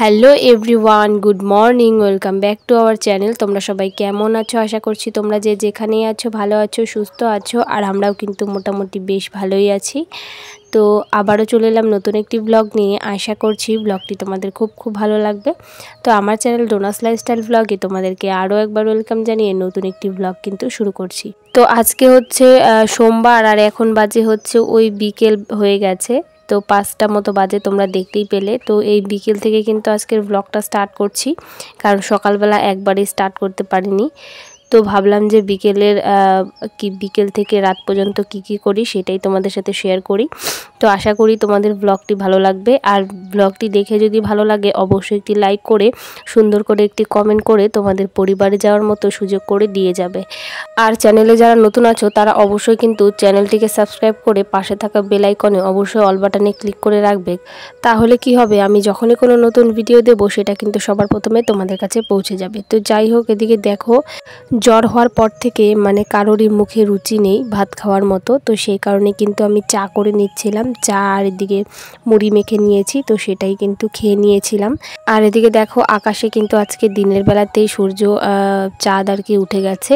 Hello everyone, good morning, welcome back to our channel. তোমরা সবাই কেমন আছো? আশা করছি তোমরা যে যেখানেই আছো ভালো আছো, সুস্থ আছো। আর আমরাও কিন্তু মোটামুটি বেশ ভালোই আছি। তো আবারও চলে এলাম নতুন একটি ব্লগ নিয়ে। আশা করছি ব্লগটি তোমাদের খুব ভালো লাগবে। তো আমার চ্যানেল ডোনাস লাইফস্টাইল ব্লগে তোমাদেরকে আরও একবার ওয়েলকাম জানিয়ে নতুন একটি ব্লগ কিন্তু শুরু করছি। তো আজকে হচ্ছে সোমবার, আর এখন বাজে হচ্ছে ওই বিকেল হয়ে গেছে। তো 5টা মতো বাজে, তোমরা দেখতেই পেলে। তো এই বিকেল থেকে কিন্তু আজকের ব্লগটা স্টার্ট করছি, কারণ সকালবেলা একবারই স্টার্ট করতে পারিনি। তো ভাবলাম যে বিকেল থেকে রাত পর্যন্ত কি করি সেটাই তোমাদের সাথে শেয়ার করি। তো আশা করি তোমাদের ব্লগটি ভালো লাগবে। আর ব্লগটি দেখে যদি ভালো লাগে অবশ্যই একটি লাইক করে সুন্দর করে একটি কমেন্ট করে তোমাদের পরিবারে যাওয়ার মতো সুযোগ করে দিয়ে যাবে। আর চ্যানেলে যারা নতুন আছো তারা অবশ্যই কিন্তু চ্যানেলটিকে সাবস্ক্রাইব করে পাশে থাকা বেল আইকনে অবশ্যই অল বাটনে ক্লিক করে রাখবে। তাহলে কি হবে, আমি যখনই কোনো নতুন ভিডিও দেবো সেটা কিন্তু সবার প্রথমে তোমাদের কাছে পৌঁছে যাবে। তো যাই হোক, এদিকে দেখো জ্বর হওয়ার পর থেকে কারোরই মুখে রুচি নেই ভাত খাওয়ার মতো। তো সেই কারণে কিন্তু আমি চা করে নিচ্ছিলাম। চা আর এদিকে মুড়ি মেখে নিয়েছি, তো সেটাই কিন্তু খেয়ে নিয়েছিলাম। আর এদিকে দেখো আকাশে কিন্তু আজকে দিনের বেলাতেই সূর্য চাঁদ আর কি উঠে গেছে।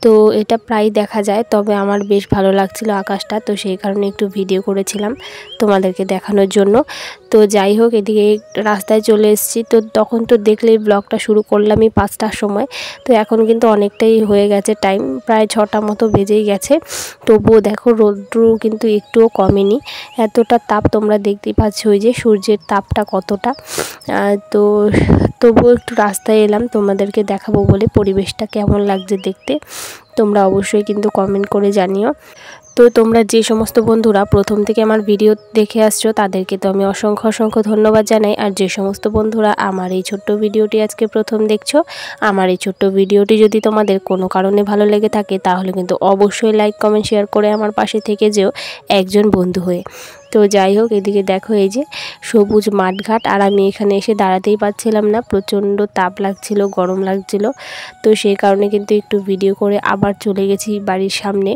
তো এটা প্রায় দেখা যায়, তবে আমার বেশ ভালো লাগছিল আকাশটা, তো সেই কারণে একটু ভিডিও করেছিলাম তোমাদেরকে দেখানোর জন্য। তো যাই হোক, এদিকে রাস্তায় চলে এসেছি। তো তখন তো দেখলেই ব্লগটা শুরু করলামই 5টার সময়। তো এখন কিন্তু অনেকটাই হয়ে গেছে টাইম, প্রায় 6টা মতো বেজেই গেছে। তবুও দেখো রোদ্রু কিন্তু একটুও কমেনি। এতটা তাপ তোমরা দেখতেই পাচ্ছ, ওই যে সূর্যের তাপটা কতটা। তো তবুও একটু রাস্তায় এলাম তোমাদেরকে দেখাবো বলে পরিবেশটা কেমন লাগছে দেখতে। তোমরা অবশ্যই কিন্তু কমেন্ট করে জানিও। তো তোমরা যে সমস্ত বন্ধুরা প্রথম থেকে আমার ভিডিও দেখে আসছো তাদেরকে তো আমি অসংখ্য ধন্যবাদ জানাই। আর যে সমস্ত বন্ধুরা আমার এই ছোট্ট ভিডিওটি আজকে প্রথম দেখছো, আমার এই ছোট্ট ভিডিওটি যদি তোমাদের কোনো কারণে ভালো লেগে থাকে তাহলে কিন্তু অবশ্যই লাইক কমেন্ট শেয়ার করে আমার পাশে থেকে যেও একজন বন্ধু হয়ে। তো যাই হোক, এদিকে দেখো এই যে সবুজ মাঠঘাট, আর আমি এখানে এসে দাঁড়াতেই পারছিলাম না, প্রচণ্ড তাপ লাগছিল, গরম লাগছিল। তো সেই কারণে কিন্তু একটু ভিডিও করে আবার চলে গেছি বাড়ির সামনে।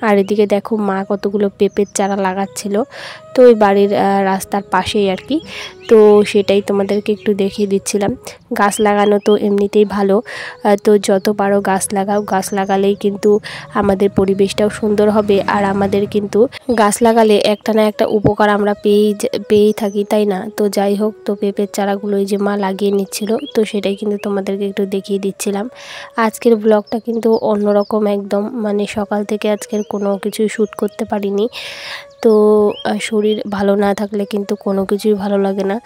আর এদিকে দেখো মা কতগুলো পেঁপের চারা লাগাচ্ছিল, তো ওই বাড়ির রাস্তার পাশেই আর কি। তো সেটাই তোমাদেরকে একটু দেখিয়ে দিচ্ছিলাম। গাছ লাগানো তো এমনিতেই ভালো, তো যত পারো গাছ লাগাও। গাছ লাগালেই কিন্তু আমাদের পরিবেশটাও সুন্দর হবে। আর আমাদের কিন্তু গাছ লাগালে একটা না একটা উপকার আমরা পেয়েই থাকি, তাই না? তো যাই হোক, তো পেঁপের চারাগুলো এই যে মা লাগিয়ে নিচ্ছিল, তো সেটাই কিন্তু তোমাদেরকে একটু দেখিয়ে দিচ্ছিলাম। আজকের ব্লগটা কিন্তু অন্যরকম একদম, সকাল থেকে আজকের কোনো কিছুই শ্যুট করতে পারিনি। তো শরীর ভালো না থাকলে কিন্তু কোনো কিছুই ভালো লাগে না।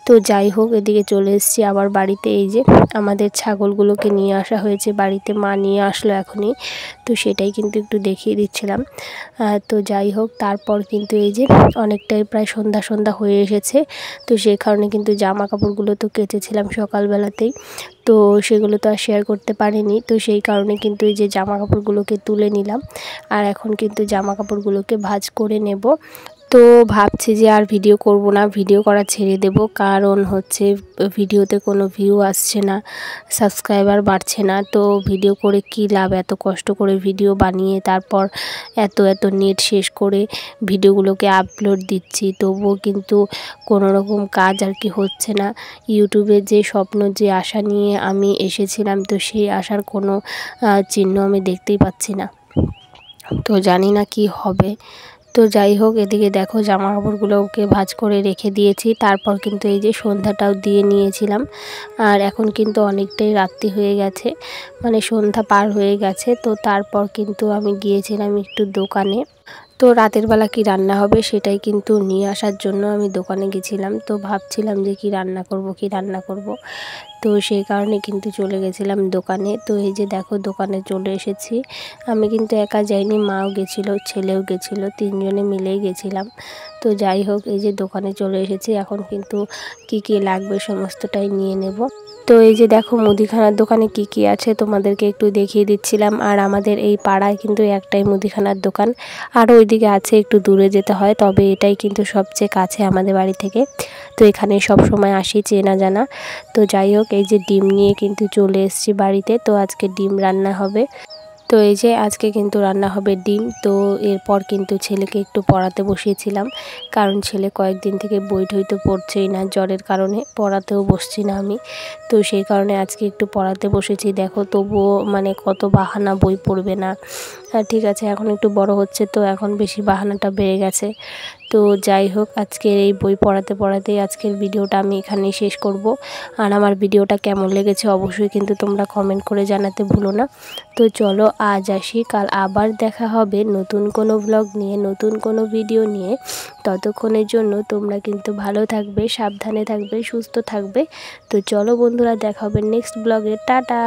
তো যাই হোক, এদিকে চলে এসেছি আবার বাড়িতে। এই যে আমাদের ছাগলগুলোকে নিয়ে আসা হয়েছে বাড়িতে, মা নিয়ে আসলো এখনই। তো সেটাই কিন্তু একটু দেখিয়ে দিচ্ছিলাম। তো যাই হোক, তারপর কিন্তু এই যে অনেকটাই প্রায় সন্ধ্যা হয়ে এসেছে। তো সেই কারণে কিন্তু জামা কাপড়গুলো তো কেচেছিলাম সকালবেলাতেই, তো সেগুলো তো আর শেয়ার করতে পারিনি। তো সেই কারণে কিন্তু এই যে জামা কাপড়গুলোকে তুলে নিলাম, আর এখন কিন্তু জামা কাপড়গুলোকে ভাঁজ করে নেব। তো ভাবছি যে আর ভিডিও করব না, ভিডিও করা ছেড়ে দেব, কারণ হচ্ছে ভিডিওতে কোনো ভিউ আসছে না, সাবস্ক্রাইবার বাড়ছে না। তো ভিডিও করে কি লাভ, এত কষ্ট করে ভিডিও বানিয়ে তারপর এত নেট শেষ করে ভিডিওগুলোকে আপলোড দিচ্ছি, তবুও কিন্তু কোনো রকম কাজ আর কি হচ্ছে না। ইউটিউবে যে স্বপ্ন, যে আশা নিয়ে আমি এসেছিলাম, তো সেই আশার কোনো চিহ্ন আমি দেখতেই পাচ্ছি না। তো জানি না কি হবে। তো যাই হোক, এদিকে দেখো জামা কাপড়গুলোকে ভাঁজ করে রেখে দিয়েছি। তারপর কিন্তু এই যে সন্ধ্যাটাও দিয়ে নিয়েছিলাম। আর এখন কিন্তু অনেকটাই রাত্রি হয়ে গেছে, সন্ধ্যা পার হয়ে গেছে। তো তারপর কিন্তু আমি গিয়েছিলাম একটু দোকানে। তো রাতের বেলা কি রান্না হবে সেটাই কিন্তু নিয়ে আসার জন্য আমি দোকানে গেছিলাম। তো ভাবছিলাম যে কি রান্না করব। তো সেই কারণে কিন্তু চলে গেছিলাম দোকানে। তো এই যে দেখো দোকানে চলে এসেছি। আমি কিন্তু একা যাইনি, মাও গেছিলো, ছেলেও গেছিলো, 3জনে মিলেই গেছিলাম। তো যাই হোক, এই যে দোকানে চলে এসেছি। এখন কিন্তু কি লাগবে সমস্তটাই নিয়ে নেব। তো এই যে দেখো মুদিখানার দোকানে কি আছে তোমাদেরকে একটু দেখিয়ে দিচ্ছিলাম। আর আমাদের এই পাড়ায় কিন্তু একটাই মুদিখানার দোকান, আর ওইদিকে আছে একটু দূরে যেতে হয়, তবে এটাই কিন্তু সবচেয়ে কাছে আমাদের বাড়ি থেকে। তো এখানে সব সময় আসি, চেনা জানা। তো যাই হোক, এই যে ডিম নিয়ে কিন্তু চলে এসেছি বাড়িতে। তো আজকে ডিম রান্না হবে। তো এই যে আজকে কিন্তু রান্না হবে ডিম। তো এরপর কিন্তু ছেলেকে একটু পড়াতে বসিয়েছিলাম, কারণ ছেলে কয়েকদিন থেকে বই টই তো পড়ছেই না, জ্বরের কারণে পড়াতেও বসছি না আমি। তো সেই কারণে আজকে একটু পড়াতে বসেছি। দেখো তবুও মানে কত বাহানা, বই পড়বে না। ঠিক আছে, এখন একটু বড় হচ্ছে তো এখন বেশি বাহানাটা বেড়ে গেছে। তো যাই হোক, আজকের এই বই পড়াতে পড়াতেই আজকের ভিডিওটা আমি এখানেই শেষ করব। আর আমার ভিডিওটা কেমন লেগেছে অবশ্যই কিন্তু তোমরা কমেন্ট করে জানাতে ভুলো না। তো চলো আজ আসি, কাল আবার দেখা হবে নতুন কোনো ব্লগ নিয়ে, নতুন কোনো ভিডিও নিয়ে। ততক্ষণের জন্য তোমরা কিন্তু ভালো থাকবে, সাবধানে থাকবে, সুস্থ থাকবে। তো চলো বন্ধুরা, দেখা হবে নেক্সট ব্লগে। টাটা।